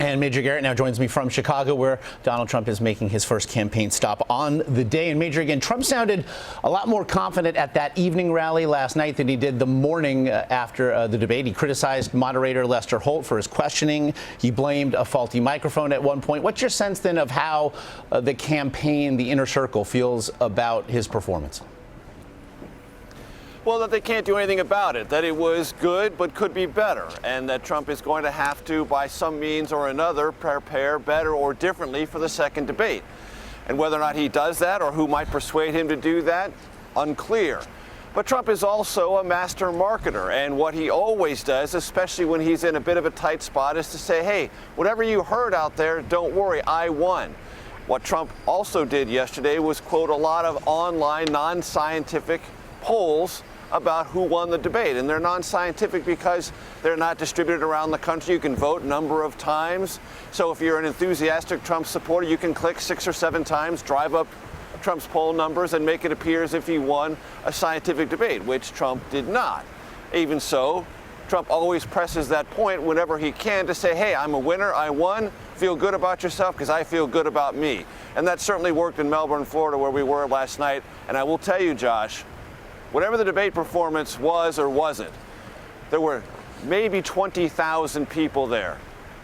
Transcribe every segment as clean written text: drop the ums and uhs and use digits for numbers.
And Major Garrett now joins me from Chicago, where Donald Trump is making his first campaign stop on the day. And Major, again, Trump sounded a lot more confident at that evening rally last night than he did the morning after the debate. He criticized moderator Lester Holt for his questioning. He blamed a faulty microphone at one point. What's your sense then of how the campaign, the inner circle, feels about his performance? Well, that they can't do anything about it, that it was good but could be better, and that Trump is going to have to, by some means or another, prepare better or differently for the second debate. And whether or not he does that or who might persuade him to do that, unclear. But Trump is also a master marketer, and what he always does, especially when he's in a bit of a tight spot, is to say, hey, whatever you heard out there, don't worry, I won. What Trump also did yesterday was quote a lot of online non-scientific polls about who won the debate. And they're non-scientific because they're not distributed around the country. You can vote a number of times. So if you're an enthusiastic Trump supporter, you can click 6 or 7 times, drive up Trump's poll numbers, and make it appear as if he won a scientific debate, which Trump did not. Even so, Trump always presses that point whenever he can to say, hey, I'm a winner, I won, feel good about yourself because I feel good about me. And that certainly worked in Melbourne, Florida, where we were last night. And I will tell you, Josh, whatever the debate performance was or wasn't, there were maybe 20,000 people there,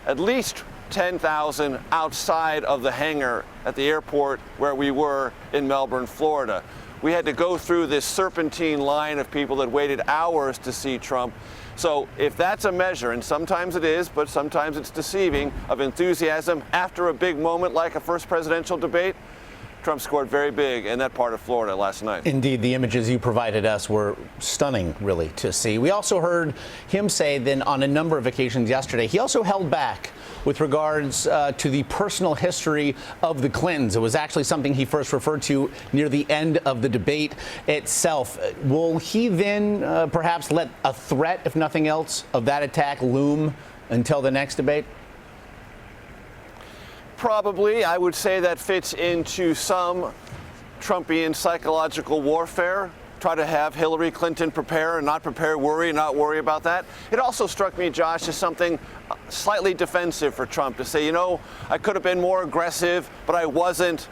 at least 10,000 outside of the hangar at the airport where we were in Melbourne, Florida. We had to go through this serpentine line of people that waited hours to see Trump. So if that's a measure, and sometimes it is, but sometimes it's deceiving, of enthusiasm after a big moment like a first presidential debate, Trump scored very big in that part of Florida last night. Indeed, the images you provided us were stunning, really, to see. We also heard him say then on a number of occasions yesterday, he also held back with regards to the personal history of the Clintons. It was actually something he first referred to near the end of the debate itself. Will he then perhaps let a threat, if nothing else, of that attack loom until the next debate? Probably. I would say that fits into some Trumpian psychological warfare. Try to have Hillary Clinton prepare and not prepare, worry and not worry about that. It also struck me, Josh, as something slightly defensive for Trump to say, you know, I could have been more aggressive, but I wasn't.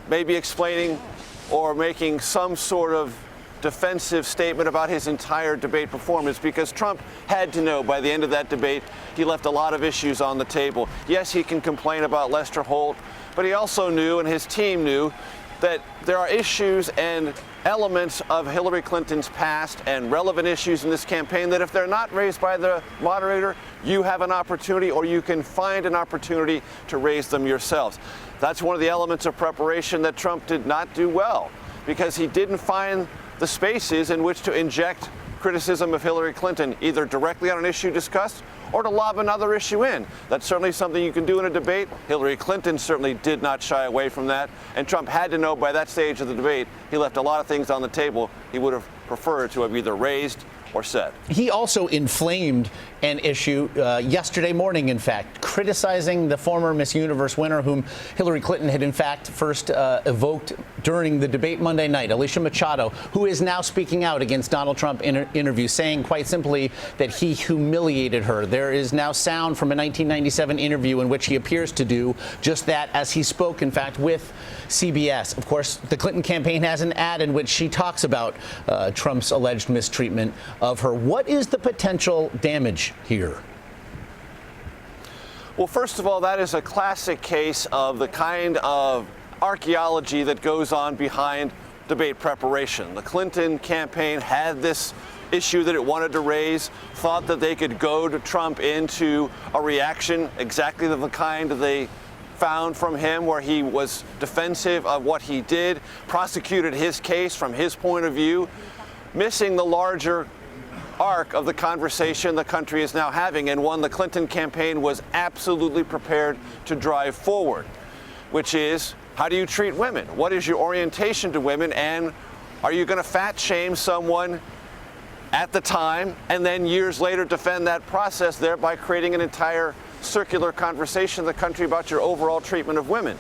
Maybe explaining or making some sort of defensive statement about his entire debate performance, because Trump had to know by the end of that debate he left a lot of issues on the table. Yes, he can complain about Lester Holt, but he also knew, and his team knew, that there are issues and elements of Hillary Clinton's past and relevant issues in this campaign that if they're not raised by the moderator, you have an opportunity, or you can find an opportunity to raise them yourselves. That's one of the elements of preparation that Trump did not do well, because he didn't find the spaces in which to inject criticism of Hillary Clinton, either directly on an issue discussed or to lob another issue in. That's certainly something you can do in a debate. Hillary Clinton certainly did not shy away from that, and Trump had to know by that stage of the debate he left a lot of things on the table he would have preferred to have either raised or said. He also inflamed an issue yesterday morning, in fact, criticizing the former Miss Universe winner, whom Hillary Clinton had in fact first evoked during the debate Monday night, Alicia Machado, who is now speaking out against Donald Trump in an interview, saying quite simply that he humiliated her. There is now sound from a 1997 interview in which he appears to do just that, as he spoke, in fact, with CBS. Of course, the Clinton campaign has an ad in which she talks about Trump's alleged mistreatment of her. What is the potential damage here? Well, first of all, that is a classic case of the kind of archaeology that goes on behind debate preparation. The Clinton campaign had this issue that it wanted to raise, thought that they could goad Trump into a reaction exactly the kind they found from him, where he was defensive of what he did, prosecuted his case from his point of view, missing the larger arc of the conversation the country is now having, and one the Clinton campaign was absolutely prepared to drive forward, which is, how do you treat women? What is your orientation to women? And are you going to fat shame someone at the time and then years later defend that process, thereby creating an entire circular conversation in the country about your overall treatment of women?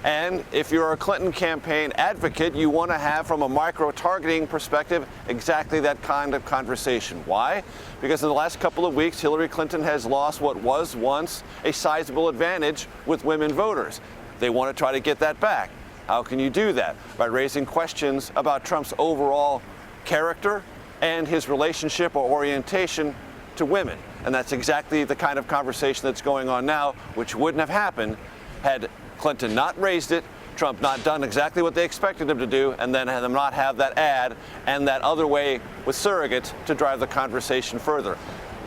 And if you're a Clinton campaign advocate, you want to have, from a micro-targeting perspective, exactly that kind of conversation. Why? Because in the last couple of weeks, Hillary Clinton has lost what was once a sizable advantage with women voters. They want to try to get that back. How can you do that? By raising questions about Trump's overall character and his relationship or orientation to women. And that's exactly the kind of conversation that's going on now, which wouldn't have happened had Clinton not raised it, Trump not done exactly what they expected him to do, and then had them not have that ad and that other way with surrogates to drive the conversation further.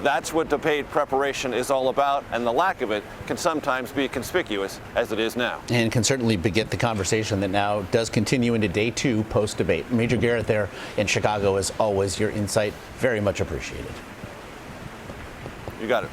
That's what debate preparation is all about, and the lack of it can sometimes be conspicuous, as it is now. And can certainly beget the conversation that now does continue into day 2 post-debate. Major Garrett there in Chicago, as always, your insight very much appreciated. You got it.